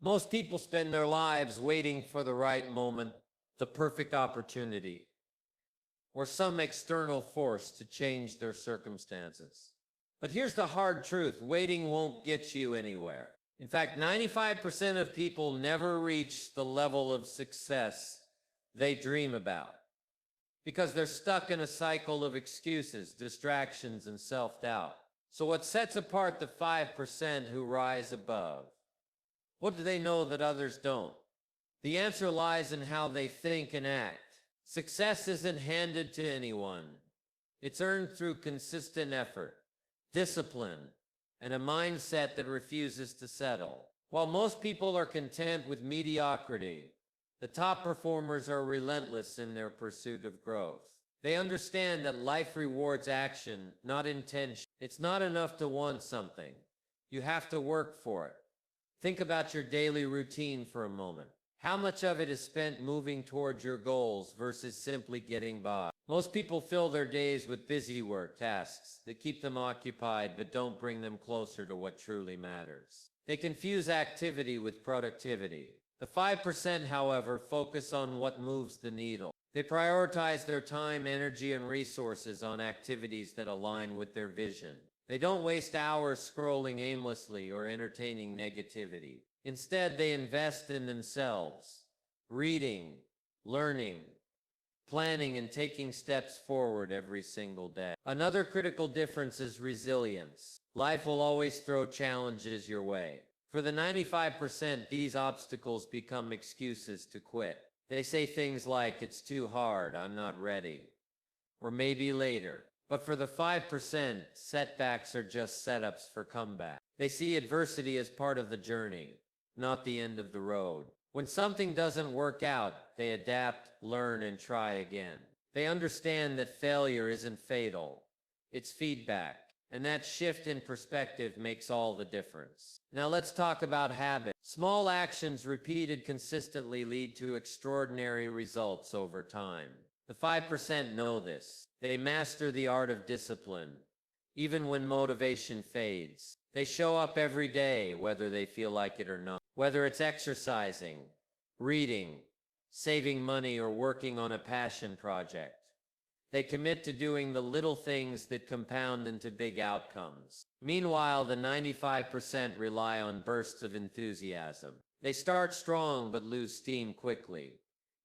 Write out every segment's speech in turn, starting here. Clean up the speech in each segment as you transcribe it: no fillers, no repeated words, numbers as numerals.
Most people spend their lives waiting for the right moment, the perfect opportunity, or some external force to change their circumstances. But here's the hard truth: waiting won't get you anywhere. In fact, 95% of people never reach the level of success they dream about because they're stuck in a cycle of excuses, distractions, and self-doubt. So what sets apart the 5% who rise above? What do they know that others don't? The answer lies in how they think and act. Success isn't handed to anyone. It's earned through consistent effort, discipline, and a mindset that refuses to settle. While most people are content with mediocrity, the top performers are relentless in their pursuit of growth. They understand that life rewards action, not intention. It's not enough to want something. You have to work for it. Think about your daily routine for a moment. How much of it is spent moving towards your goals versus simply getting by? Most people fill their days with busy work tasks that keep them occupied but don't bring them closer to what truly matters. They confuse activity with productivity. The 5%, however, focus on what moves the needle. They prioritize their time, energy, and resources on activities that align with their vision. They don't waste hours scrolling aimlessly or entertaining negativity. Instead, they invest in themselves, reading, learning, planning, and taking steps forward every single day. Another critical difference is resilience. Life will always throw challenges your way. For the 95%, these obstacles become excuses to quit. They say things like, "It's too hard, I'm not ready," or "maybe later." But for the 5%, setbacks are just setups for comeback. They see adversity as part of the journey, not the end of the road. When something doesn't work out, they adapt, learn, and try again. They understand that failure isn't fatal. It's feedback. And that shift in perspective makes all the difference. Now let's talk about habits. Small actions repeated consistently lead to extraordinary results over time. The 5% know this. They master the art of discipline, even when motivation fades. They show up every day, whether they feel like it or not. Whether it's exercising, reading, saving money, or working on a passion project, they commit to doing the little things that compound into big outcomes. Meanwhile, the 95% rely on bursts of enthusiasm. They start strong but lose steam quickly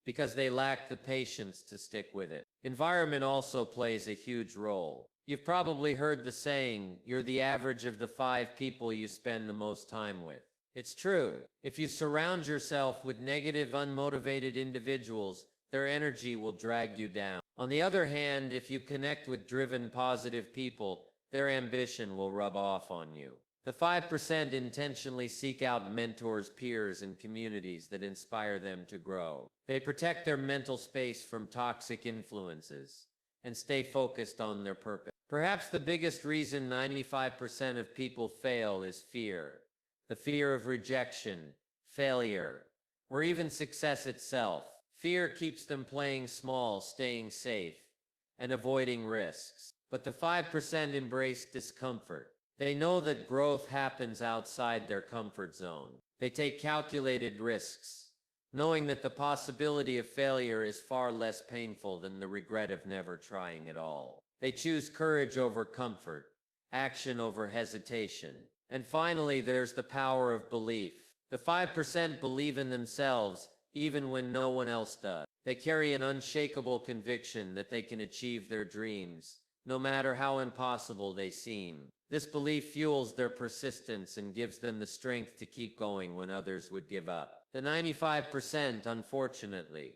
because they lack the patience to stick with it. Environment also plays a huge role. You've probably heard the saying, "You're the average of the 5 people you spend the most time with." It's true. If you surround yourself with negative, unmotivated individuals, their energy will drag you down. On the other hand, if you connect with driven, positive people, their ambition will rub off on you. The 5% intentionally seek out mentors, peers, and communities that inspire them to grow. They protect their mental space from toxic influences and stay focused on their purpose. Perhaps the biggest reason 95% of people fail is fear. The fear of rejection, failure, or even success itself. Fear keeps them playing small, staying safe, and avoiding risks. But the 5% embrace discomfort. They know that growth happens outside their comfort zone. They take calculated risks, knowing that the possibility of failure is far less painful than the regret of never trying at all. They choose courage over comfort, action over hesitation. And finally, there's the power of belief. The 5% believe in themselves, even when no one else does. They carry an unshakable conviction that they can achieve their dreams, no matter how impossible they seem. This belief fuels their persistence and gives them the strength to keep going when others would give up. The 95%, unfortunately,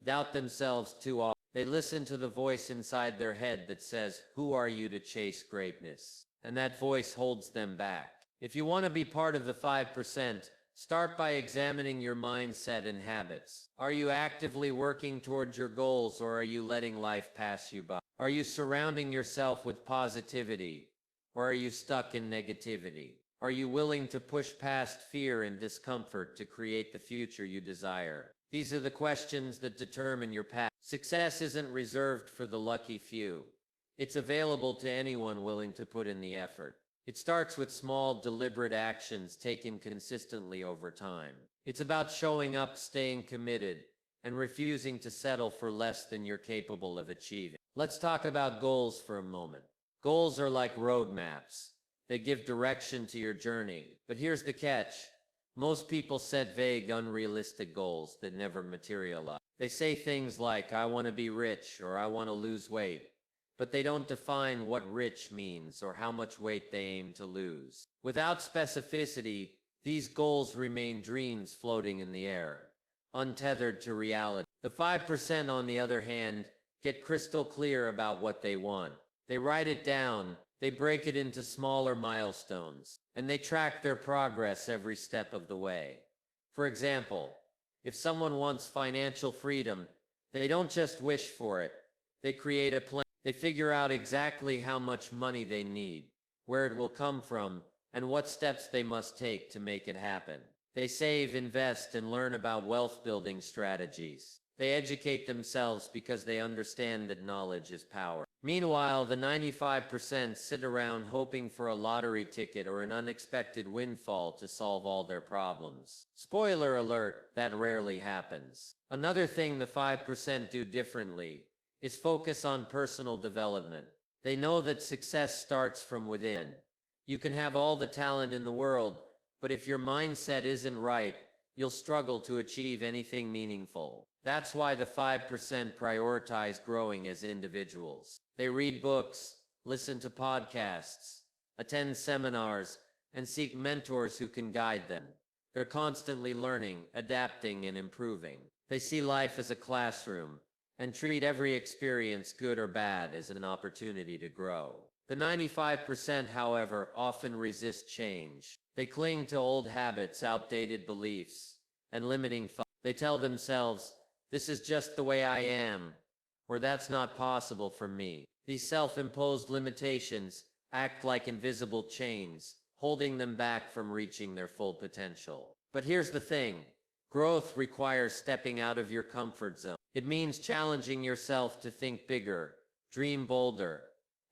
doubt themselves too often. They listen to the voice inside their head that says, "Who are you to chase greatness?" And that voice holds them back. If you want to be part of the 5%, start by examining your mindset and habits. Are you actively working towards your goals, or are you letting life pass you by? Are you surrounding yourself with positivity, or are you stuck in negativity? Are you willing to push past fear and discomfort to create the future you desire? These are the questions that determine your path. Success isn't reserved for the lucky few. It's available to anyone willing to put in the effort. It starts with small, deliberate actions taken consistently over time. It's about showing up, staying committed, and refusing to settle for less than you're capable of achieving. Let's talk about goals for a moment. Goals are like roadmaps. They give direction to your journey. But here's the catch. Most people set vague, unrealistic goals that never materialize. They say things like, I want to be rich, or I want to lose weight, but they don't define what rich means or how much weight they aim to lose. Without specificity, these goals remain dreams floating in the air, untethered to reality. The 5%, on the other hand, get crystal clear about what they want. They write it down, they break it into smaller milestones, and they track their progress every step of the way. For example, if someone wants financial freedom, they don't just wish for it. They create a plan. They figure out exactly how much money they need, where it will come from, and what steps they must take to make it happen. They save, invest, and learn about wealth-building strategies. They educate themselves because they understand that knowledge is power. Meanwhile, the 95% sit around hoping for a lottery ticket or an unexpected windfall to solve all their problems. Spoiler alert, that rarely happens. Another thing the 5% do differently is focus on personal development. They know that success starts from within. You can have all the talent in the world, but if your mindset isn't right, you'll struggle to achieve anything meaningful. That's why the 5% prioritize growing as individuals. They read books, listen to podcasts, attend seminars, and seek mentors who can guide them. They're constantly learning, adapting, and improving. They see life as a classroom and treat every experience, good or bad, as an opportunity to grow. The 95%, however, often resist change. They cling to old habits, outdated beliefs, and limiting thoughts. They tell themselves, this is just the way I am, or that's not possible for me. These self-imposed limitations act like invisible chains, holding them back from reaching their full potential. But here's the thing. Growth requires stepping out of your comfort zone. It means challenging yourself to think bigger, dream bolder,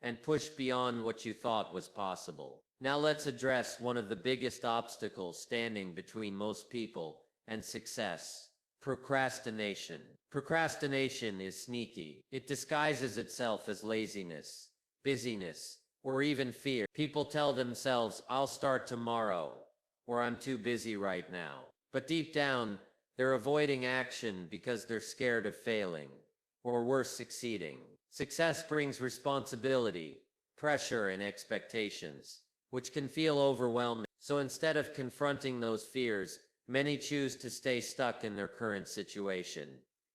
and push beyond what you thought was possible. Now let's address one of the biggest obstacles standing between most people and success: procrastination. Procrastination is sneaky. It disguises itself as laziness, busyness, or even fear. People tell themselves, I'll start tomorrow, or I'm too busy right now. But deep down, they're avoiding action because they're scared of failing, or worse, succeeding. Success brings responsibility, pressure, and expectations, which can feel overwhelming. So instead of confronting those fears, many choose to stay stuck in their current situation,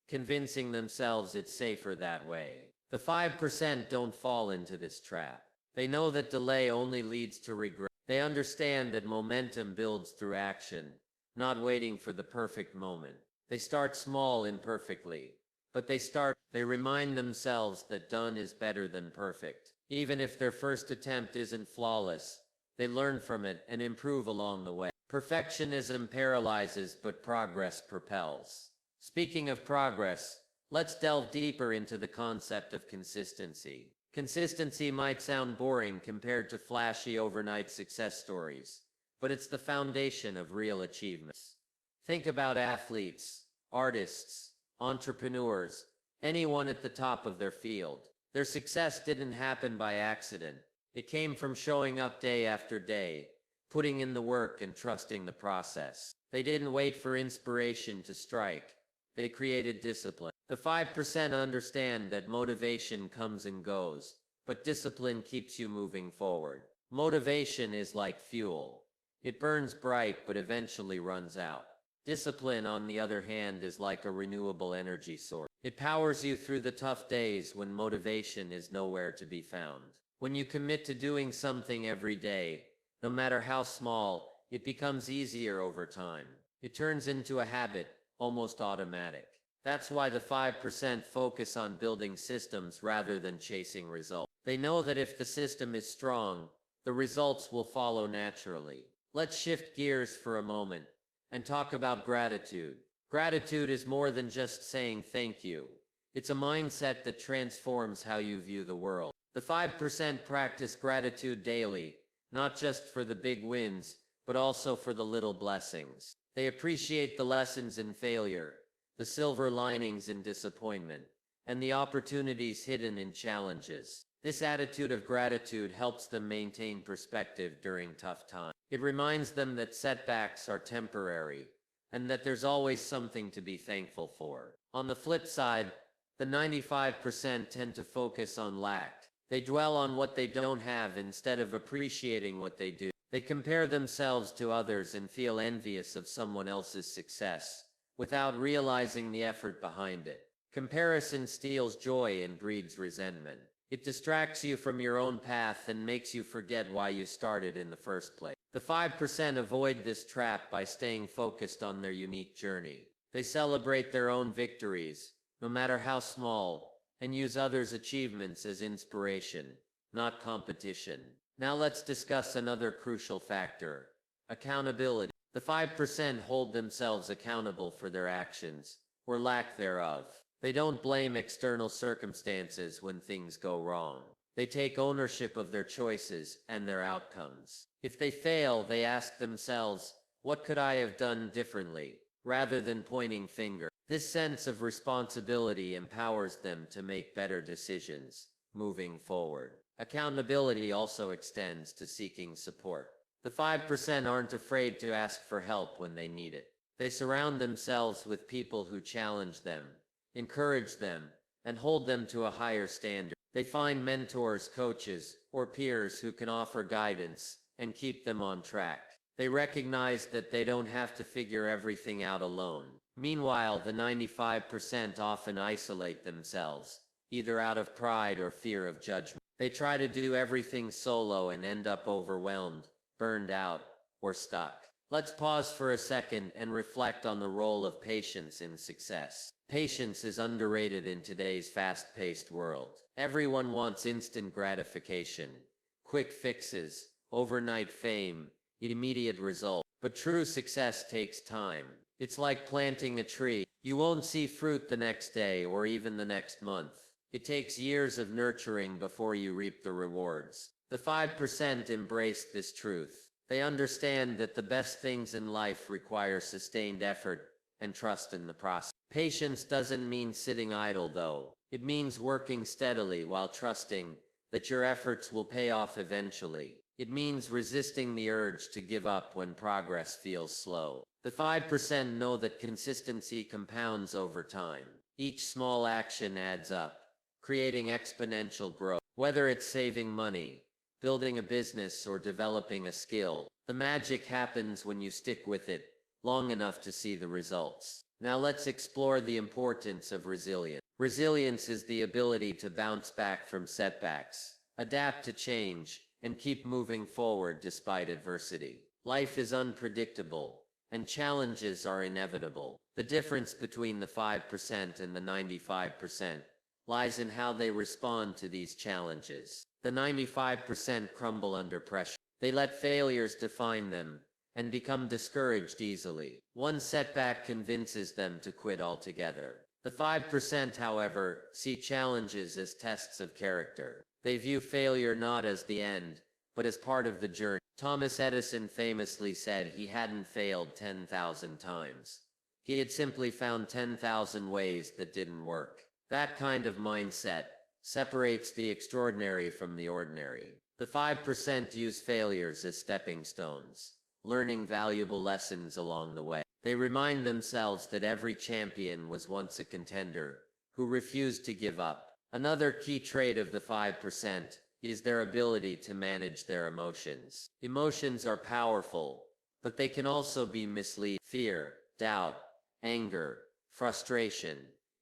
convincing themselves it's safer that way. The 5% don't fall into this trap. They know that delay only leads to regret. They understand that momentum builds through action, not waiting for the perfect moment. They start small, imperfectly, but they remind themselves that done is better than perfect. Even if their first attempt isn't flawless, they learn from it and improve along the way. Perfectionism paralyzes, but progress propels. Speaking of progress, let's delve deeper into the concept of consistency. Consistency might sound boring compared to flashy overnight success stories, but it's the foundation of real achievements. Think about athletes, artists, entrepreneurs, anyone at the top of their field. Their success didn't happen by accident. It came from showing up day after day, putting in the work and trusting the process. They didn't wait for inspiration to strike. They created discipline. The 5% understand that motivation comes and goes, but discipline keeps you moving forward. Motivation is like fuel. It burns bright but eventually runs out. Discipline, on the other hand, is like a renewable energy source. It powers you through the tough days when motivation is nowhere to be found. When you commit to doing something every day, no matter how small, it becomes easier over time. It turns into a habit, almost automatic. That's why the 5% focus on building systems rather than chasing results. They know that if the system is strong, the results will follow naturally. Let's shift gears for a moment and talk about gratitude. Gratitude is more than just saying thank you. It's a mindset that transforms how you view the world. The 5% practice gratitude daily, not just for the big wins, but also for the little blessings. They appreciate the lessons in failure, the silver linings in disappointment, and the opportunities hidden in challenges. This attitude of gratitude helps them maintain perspective during tough times. It reminds them that setbacks are temporary, and that there's always something to be thankful for. On the flip side, the 95% tend to focus on lack. They dwell on what they don't have instead of appreciating what they do. They compare themselves to others and feel envious of someone else's success, without realizing the effort behind it. Comparison steals joy and breeds resentment. It distracts you from your own path and makes you forget why you started in the first place. The 5% avoid this trap by staying focused on their unique journey. They celebrate their own victories, no matter how small, and use others' achievements as inspiration, not competition. Now let's discuss another crucial factor: accountability. The 5% hold themselves accountable for their actions, or lack thereof. They don't blame external circumstances when things go wrong. They take ownership of their choices and their outcomes. If they fail, they ask themselves, what could I have done differently, rather than pointing fingers. This sense of responsibility empowers them to make better decisions, moving forward. Accountability also extends to seeking support. The 5% aren't afraid to ask for help when they need it. They surround themselves with people who challenge them, encourage them, and hold them to a higher standard. They find mentors, coaches, or peers who can offer guidance and keep them on track. They recognize that they don't have to figure everything out alone. Meanwhile, the 95% often isolate themselves, either out of pride or fear of judgment. They try to do everything solo and end up overwhelmed, burned out, or stuck. Let's pause for a second and reflect on the role of patience in success. Patience is underrated in today's fast-paced world. Everyone wants instant gratification, quick fixes, overnight fame, immediate results. But true success takes time. It's like planting a tree. You won't see fruit the next day or even the next month. It takes years of nurturing before you reap the rewards. The 5% embrace this truth. They understand that the best things in life require sustained effort and trust in the process. Patience doesn't mean sitting idle, though. It means working steadily while trusting that your efforts will pay off eventually. It means resisting the urge to give up when progress feels slow. The 5% know that consistency compounds over time. Each small action adds up, creating exponential growth. Whether it's saving money, building a business, or developing a skill, the magic happens when you stick with it long enough to see the results. Now let's explore the importance of resilience. Resilience is the ability to bounce back from setbacks, adapt to change, and keep moving forward despite adversity. Life is unpredictable, and challenges are inevitable. The difference between the 5% and the 95% lies in how they respond to these challenges. The 95% crumble under pressure. They let failures define them and become discouraged easily. One setback convinces them to quit altogether. The 5%, however, see challenges as tests of character. They view failure not as the end, but as part of the journey. Thomas Edison famously said he hadn't failed 10,000 times. He had simply found 10,000 ways that didn't work. That kind of mindset separates the extraordinary from the ordinary. The 5% use failures as stepping stones, learning valuable lessons along the way. They remind themselves that every champion was once a contender who refused to give up. Another key trait of the 5% is their ability to manage their emotions. Emotions are powerful, but they can also be misleading. Fear, doubt, anger, frustration.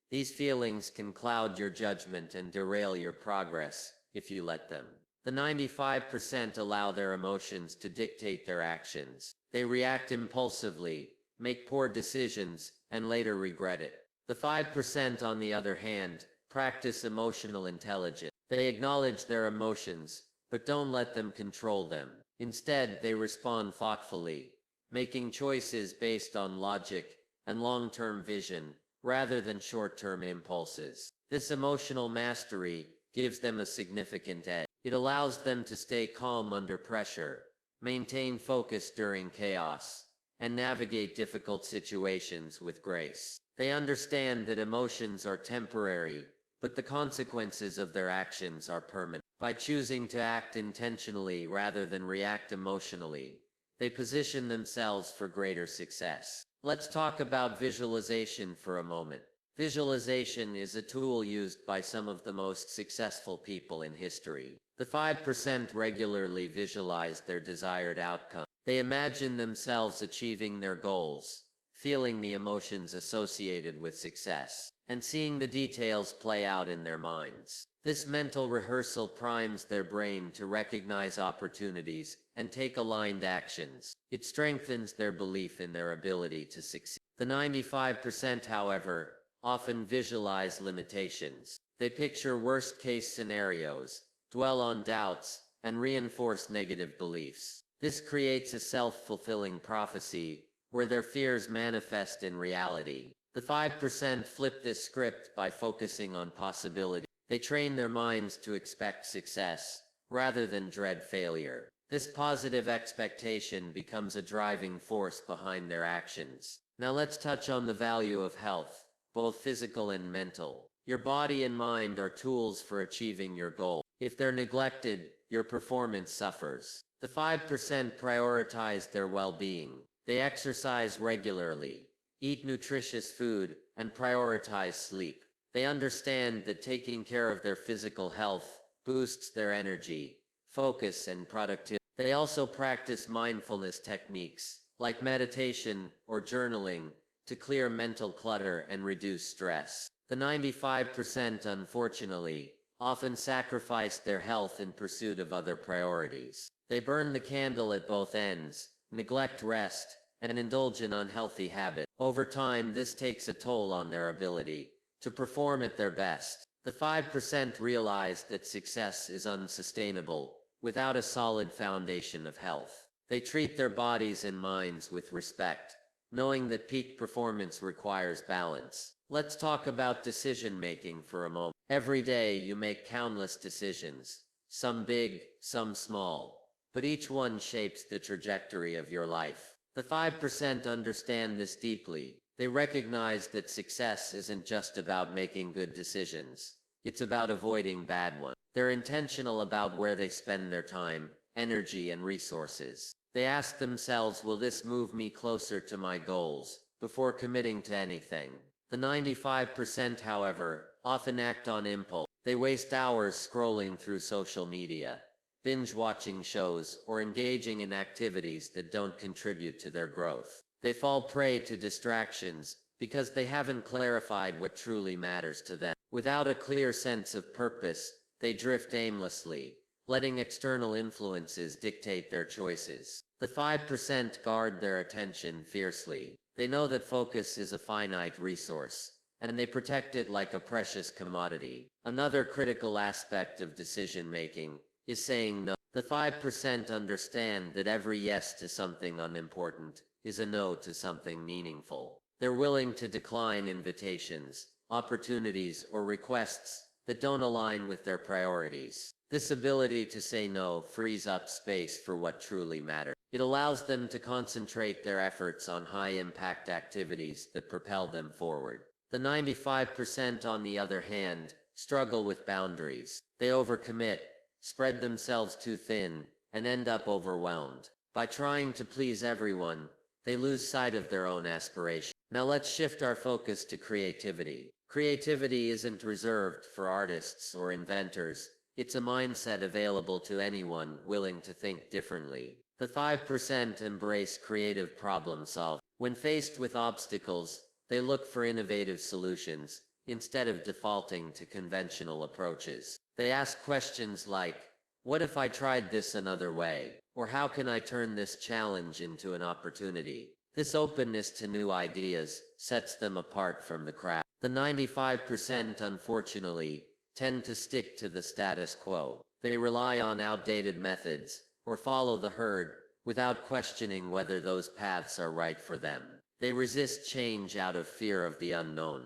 These feelings can cloud your judgment and derail your progress if you let them. The 95% allow their emotions to dictate their actions. They react impulsively, make poor decisions, and later regret it. The 5%, on the other hand, practice emotional intelligence. They acknowledge their emotions, but don't let them control them. Instead, they respond thoughtfully, making choices based on logic and long-term vision, rather than short-term impulses. This emotional mastery gives them a significant edge. It allows them to stay calm under pressure, maintain focus during chaos, and navigate difficult situations with grace. They understand that emotions are temporary, but the consequences of their actions are permanent. By choosing to act intentionally rather than react emotionally, they position themselves for greater success. Let's talk about visualization for a moment. Visualization is a tool used by some of the most successful people in history. The 5% regularly visualize their desired outcome. They imagine themselves achieving their goals, feeling the emotions associated with success, and seeing the details play out in their minds. This mental rehearsal primes their brain to recognize opportunities and take aligned actions. It strengthens their belief in their ability to succeed. The 95%, however, often visualize limitations. They picture worst-case scenarios, dwell on doubts, and reinforce negative beliefs. This creates a self-fulfilling prophecy, where their fears manifest in reality. The 5% flip this script by focusing on possibility. They train their minds to expect success, rather than dread failure. This positive expectation becomes a driving force behind their actions. Now let's touch on the value of health, both physical and mental. Your body and mind are tools for achieving your goal. If they're neglected, your performance suffers. The 5% prioritize their well-being. They exercise regularly, eat nutritious food, and prioritize sleep. They understand that taking care of their physical health boosts their energy, focus, and productivity. They also practice mindfulness techniques, like meditation or journaling, to clear mental clutter and reduce stress. The 95%, unfortunately, often sacrifice their health in pursuit of other priorities. They burn the candle at both ends, neglect rest, and indulge in unhealthy habits. Over time, this takes a toll on their ability to perform at their best. The 5% realize that success is unsustainable without a solid foundation of health. They treat their bodies and minds with respect, knowing that peak performance requires balance. Let's talk about decision-making for a moment. Every day you make countless decisions, some big, some small, but each one shapes the trajectory of your life. The 5% understand this deeply. They recognize that success isn't just about making good decisions. It's about avoiding bad ones. They're intentional about where they spend their time, energy, and resources. They ask themselves, will this move me closer to my goals, before committing to anything? The 95%, however, often act on impulse. They waste hours scrolling through social media, binge-watching shows, or engaging in activities that don't contribute to their growth. They fall prey to distractions because they haven't clarified what truly matters to them. Without a clear sense of purpose, they drift aimlessly, letting external influences dictate their choices. The 5% guard their attention fiercely. They know that focus is a finite resource, and they protect it like a precious commodity. Another critical aspect of decision-making is saying no. The 5% understand that every yes to something unimportant is a no to something meaningful. They're willing to decline invitations, opportunities, or requests that don't align with their priorities. This ability to say no frees up space for what truly matters. It allows them to concentrate their efforts on high-impact activities that propel them forward. The 95%, on the other hand, struggle with boundaries. They overcommit, spread themselves too thin, and end up overwhelmed. By trying to please everyone, they lose sight of their own aspirations. Now let's shift our focus to creativity. Creativity isn't reserved for artists or inventors. It's a mindset available to anyone willing to think differently. The 5% embrace creative problem solving. When faced with obstacles, they look for innovative solutions, instead of defaulting to conventional approaches. They ask questions like, what if I tried this another way? Or how can I turn this challenge into an opportunity? This openness to new ideas sets them apart from the crowd. The 95%, unfortunately, tend to stick to the status quo. They rely on outdated methods, or follow the herd, without questioning whether those paths are right for them. They resist change out of fear of the unknown,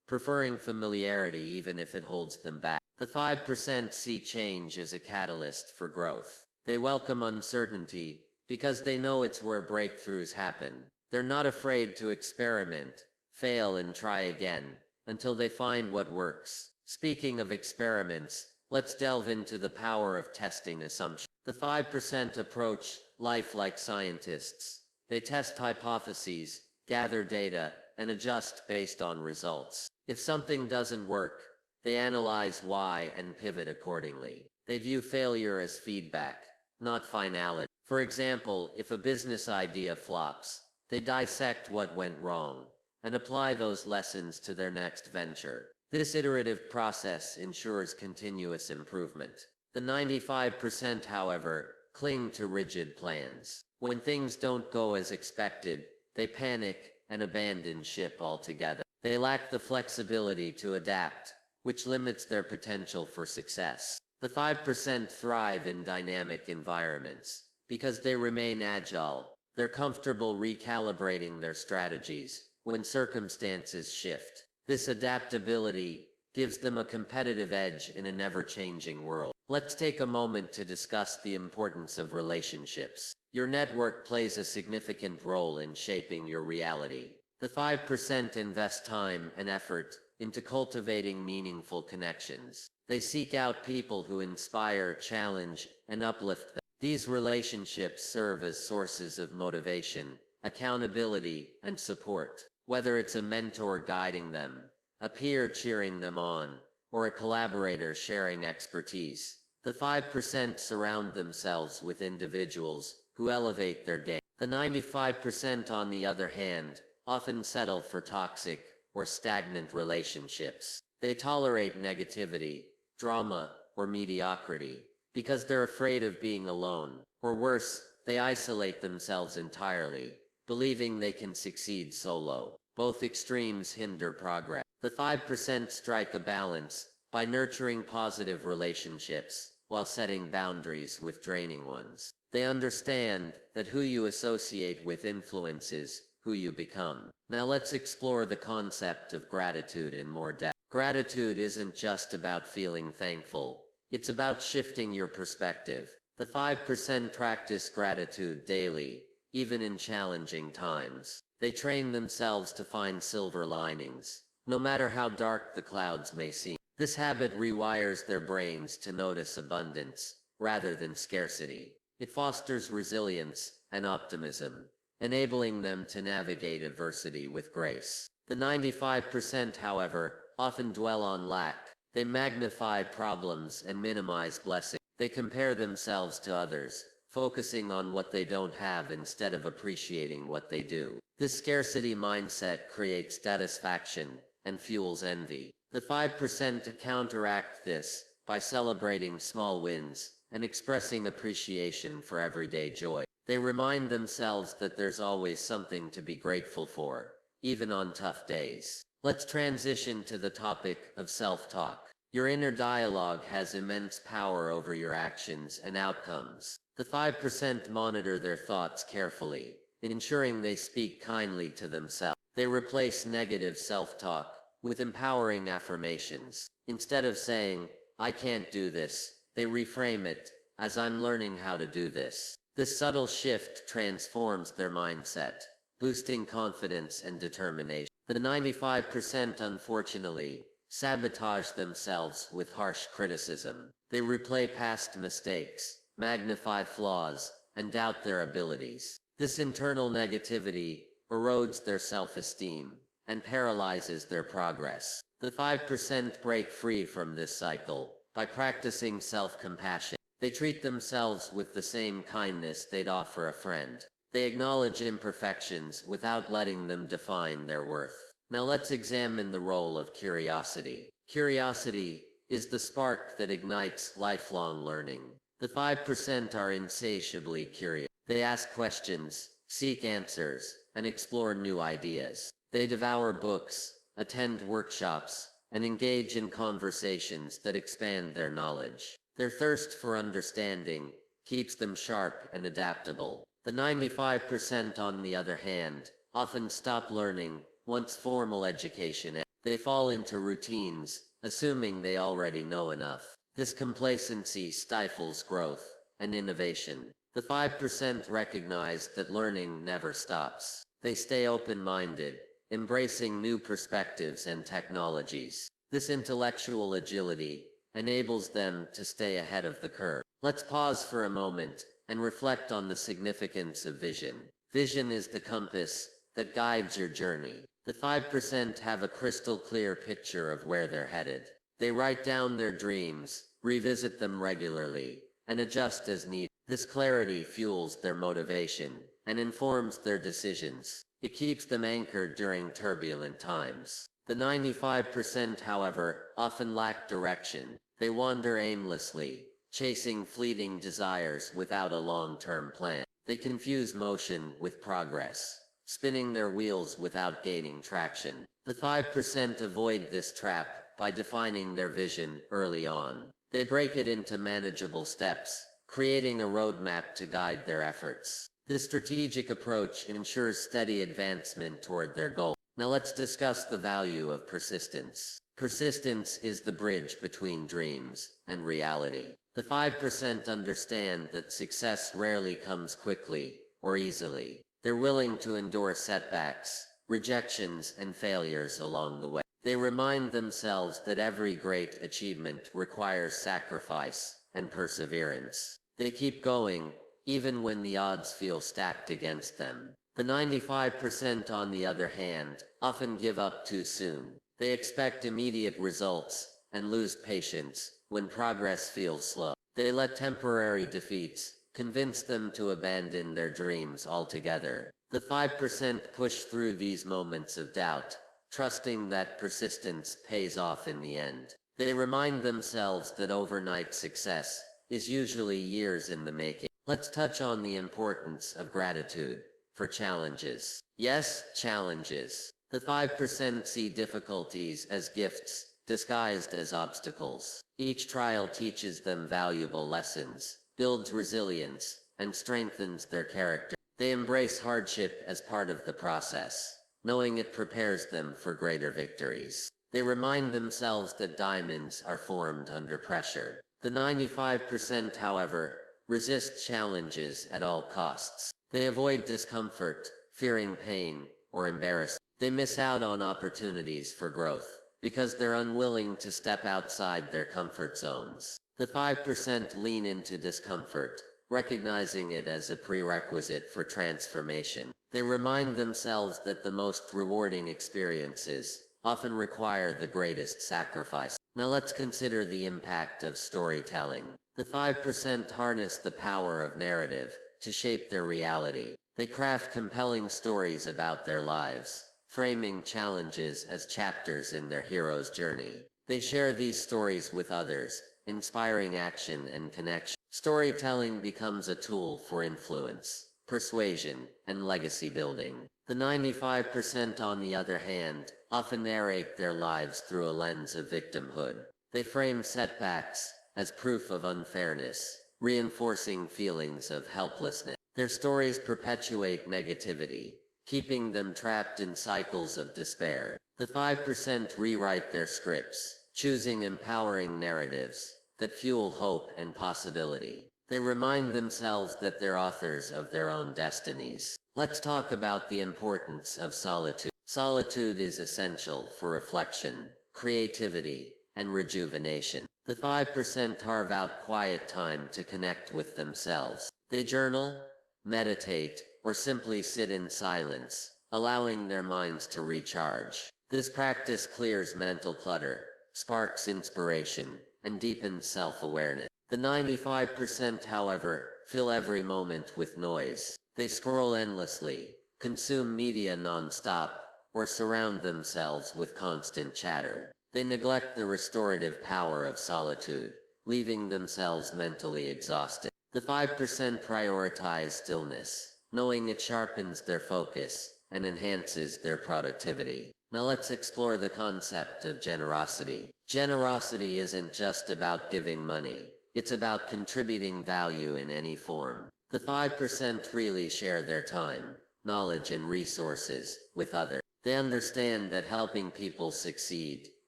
preferring familiarity even if it holds them back. The 5% see change as a catalyst for growth. They welcome uncertainty because they know it's where breakthroughs happen. They're not afraid to experiment, fail, and try again until they find what works. Speaking of experiments, let's delve into the power of testing assumptions. The 5% approach life like scientists. They test hypotheses, gather data, and adjust based on results. If something doesn't work, they analyze why and pivot accordingly. They view failure as feedback, not finality. For example, if a business idea flops, they dissect what went wrong and apply those lessons to their next venture. This iterative process ensures continuous improvement. The 95%, however, cling to rigid plans. When things don't go as expected, they panic and abandon ship altogether. They lack the flexibility to adapt, which limits their potential for success. The 5% thrive in dynamic environments because they remain agile. They're comfortable recalibrating their strategies when circumstances shift. This adaptability gives them a competitive edge in a never-changing world. Let's take a moment to discuss the importance of relationships. Your network plays a significant role in shaping your reality. The 5% invest time and effort into cultivating meaningful connections. They seek out people who inspire, challenge, and uplift them. These relationships serve as sources of motivation, accountability, and support. Whether it's a mentor guiding them, a peer cheering them on, or a collaborator sharing expertise, the 5% surround themselves with individuals who elevate their game. The 95%, on the other hand, often settle for toxic or stagnant relationships. They tolerate negativity, drama, or mediocrity because they're afraid of being alone. Or worse, they isolate themselves entirely, believing they can succeed solo. Both extremes hinder progress. The 5% strike a balance by nurturing positive relationships while setting boundaries with draining ones. They understand that who you associate with influences who you become. Now let's explore the concept of gratitude in more depth. Gratitude isn't just about feeling thankful. It's about shifting your perspective. The 5% practice gratitude daily, even in challenging times. They train themselves to find silver linings, no matter how dark the clouds may seem. This habit rewires their brains to notice abundance rather than scarcity. It fosters resilience and optimism, enabling them to navigate adversity with grace. The 95%, however, often dwell on lack. They magnify problems and minimize blessings. They compare themselves to others, focusing on what they don't have instead of appreciating what they do. This scarcity mindset creates dissatisfaction and fuels envy. The 5% counteract this by celebrating small wins and expressing appreciation for everyday joy. They remind themselves that there's always something to be grateful for, even on tough days. Let's transition to the topic of self-talk. Your inner dialogue has immense power over your actions and outcomes. The 5% monitor their thoughts carefully, ensuring they speak kindly to themselves. They replace negative self-talk with empowering affirmations. Instead of saying, "I can't do this," they reframe it as, "I'm learning how to do this." This subtle shift transforms their mindset, boosting confidence and determination. The 95%, unfortunately, sabotage themselves with harsh criticism. They replay past mistakes, magnify flaws, and doubt their abilities. This internal negativity erodes their self-esteem and paralyzes their progress. The 5% break free from this cycle by practicing self-compassion. They treat themselves with the same kindness they'd offer a friend. They acknowledge imperfections without letting them define their worth. Now let's examine the role of curiosity. Curiosity is the spark that ignites lifelong learning. The 5% are insatiably curious. They ask questions, seek answers, and explore new ideas. They devour books, attend workshops, and engage in conversations that expand their knowledge. Their thirst for understanding keeps them sharp and adaptable. The 95%, on the other hand, often stop learning Once formal education ends, they fall into routines, assuming they already know enough. This complacency stifles growth and innovation. The 5% recognize that learning never stops. They stay open-minded, embracing new perspectives and technologies. This intellectual agility enables them to stay ahead of the curve. Let's pause for a moment and reflect on the significance of vision. Vision is the compass that guides your journey. The 5% have a crystal clear picture of where they're headed. They write down their dreams, revisit them regularly, and adjust as needed. This clarity fuels their motivation and informs their decisions. It keeps them anchored during turbulent times. The 95%, however, often lack direction. They wander aimlessly, chasing fleeting desires without a long-term plan. They confuse motion with progress, spinning their wheels without gaining traction. The 5% avoid this trap by defining their vision early on. They break it into manageable steps, creating a roadmap to guide their efforts. This strategic approach ensures steady advancement toward their goal. Now let's discuss the value of persistence. Persistence is the bridge between dreams and reality. The 5% understand that success rarely comes quickly or easily. They're willing to endure setbacks, rejections, and failures along the way. They remind themselves that every great achievement requires sacrifice and perseverance. They keep going, even when the odds feel stacked against them. The 95%, on the other hand, often give up too soon. They expect immediate results and lose patience when progress feels slow. They let temporary defeats convince them to abandon their dreams altogether. The 5% push through these moments of doubt, trusting that persistence pays off in the end. They remind themselves that overnight success is usually years in the making. Let's touch on the importance of gratitude for challenges. Yes, challenges. The 5% see difficulties as gifts disguised as obstacles. Each trial teaches them valuable lessons, builds resilience, and strengthens their character. They embrace hardship as part of the process, knowing it prepares them for greater victories. They remind themselves that diamonds are formed under pressure. The 95%, however, resist challenges at all costs. They avoid discomfort, fearing pain, or embarrassment. They miss out on opportunities for growth because they're unwilling to step outside their comfort zones. The 5% lean into discomfort, recognizing it as a prerequisite for transformation. They remind themselves that the most rewarding experiences often require the greatest sacrifice. Now let's consider the impact of storytelling. The 5% harness the power of narrative to shape their reality. They craft compelling stories about their lives, framing challenges as chapters in their hero's journey. They share these stories with others, inspiring action and connection. Storytelling becomes a tool for influence, persuasion, and legacy building. The 95%, on the other hand, often narrate their lives through a lens of victimhood. They frame setbacks as proof of unfairness, reinforcing feelings of helplessness. Their stories perpetuate negativity, keeping them trapped in cycles of despair. The 5% rewrite their scripts, choosing empowering narratives that fuel hope and possibility. They remind themselves that they're authors of their own destinies. Let's talk about the importance of solitude. Solitude is essential for reflection, creativity, and rejuvenation. The 5% carve out quiet time to connect with themselves. They journal, meditate, or simply sit in silence, allowing their minds to recharge. This practice clears mental clutter, sparks inspiration, and deepens self-awareness. The 95%, however, fill every moment with noise. They scroll endlessly, consume media non-stop, or surround themselves with constant chatter. They neglect the restorative power of solitude, leaving themselves mentally exhausted. The 5% prioritize stillness, knowing it sharpens their focus and enhances their productivity. Now let's explore the concept of generosity. Generosity isn't just about giving money. It's about contributing value in any form. The 5% freely share their time, knowledge, and resources with others. They understand that helping people succeed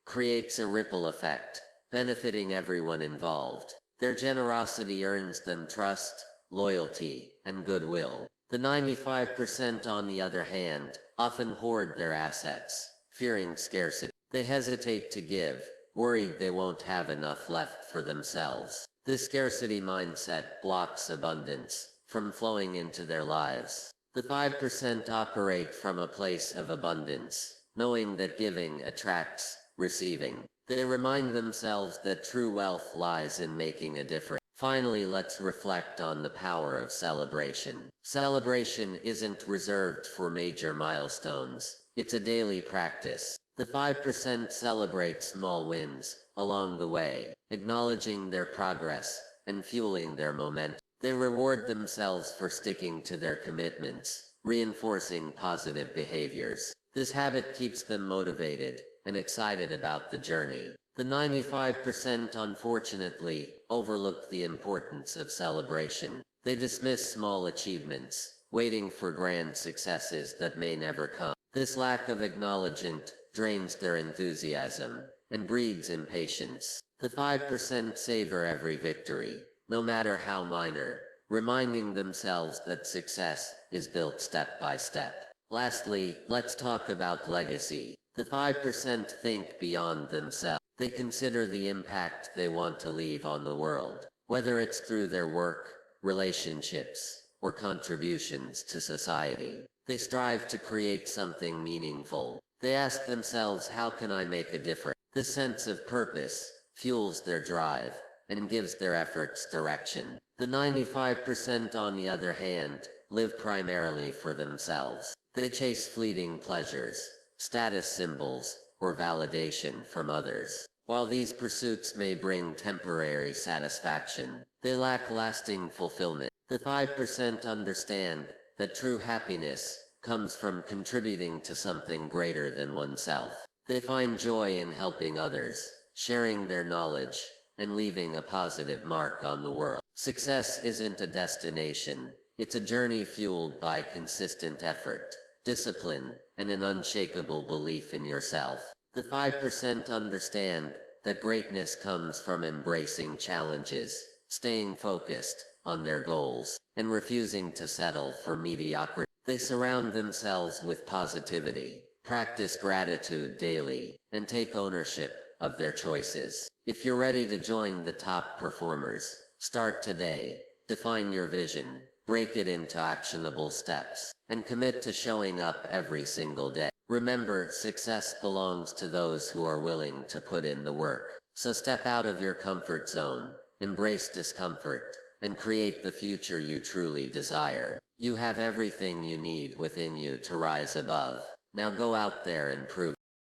creates a ripple effect, benefiting everyone involved. Their generosity earns them trust, loyalty, and goodwill. The 95%, on the other hand, often hoard their assets, fearing scarcity. They hesitate to give, worried they won't have enough left for themselves. This scarcity mindset blocks abundance from flowing into their lives. The 5% operate from a place of abundance, knowing that giving attracts receiving. They remind themselves that true wealth lies in making a difference. Finally, let's reflect on the power of celebration. Celebration isn't reserved for major milestones. It's a daily practice. The 5% celebrate small wins along the way, acknowledging their progress and fueling their momentum. They reward themselves for sticking to their commitments, reinforcing positive behaviors. This habit keeps them motivated and excited about the journey. The 95%, unfortunately, overlook the importance of celebration. They dismiss small achievements, waiting for grand successes that may never come. This lack of acknowledgement drains their enthusiasm and breeds impatience. The 5% savor every victory, no matter how minor, reminding themselves that success is built step by step. Lastly, let's talk about legacy. The 5% think beyond themselves. They consider the impact they want to leave on the world, whether it's through their work, relationships, or contributions to society. They strive to create something meaningful. They ask themselves, how can I make a difference? This sense of purpose fuels their drive and gives their efforts direction. The 95%, on the other hand, live primarily for themselves. They chase fleeting pleasures, status symbols, or validation from others. While these pursuits may bring temporary satisfaction, they lack lasting fulfillment. The 5% understand that true happiness comes from contributing to something greater than oneself. They find joy in helping others, sharing their knowledge, and leaving a positive mark on the world. Success isn't a destination, it's a journey fueled by consistent effort, discipline, and an unshakable belief in yourself. The 5% understand that greatness comes from embracing challenges, staying focused on their goals, and refusing to settle for mediocrity. They surround themselves with positivity, practice gratitude daily, and take ownership of their choices. If you're ready to join the top performers, start today. Define your vision, break it into actionable steps, and commit to showing up every single day. Remember, success belongs to those who are willing to put in the work. So step out of your comfort zone, embrace discomfort, and create the future you truly desire. You have everything you need within you to rise above. Now go out there and prove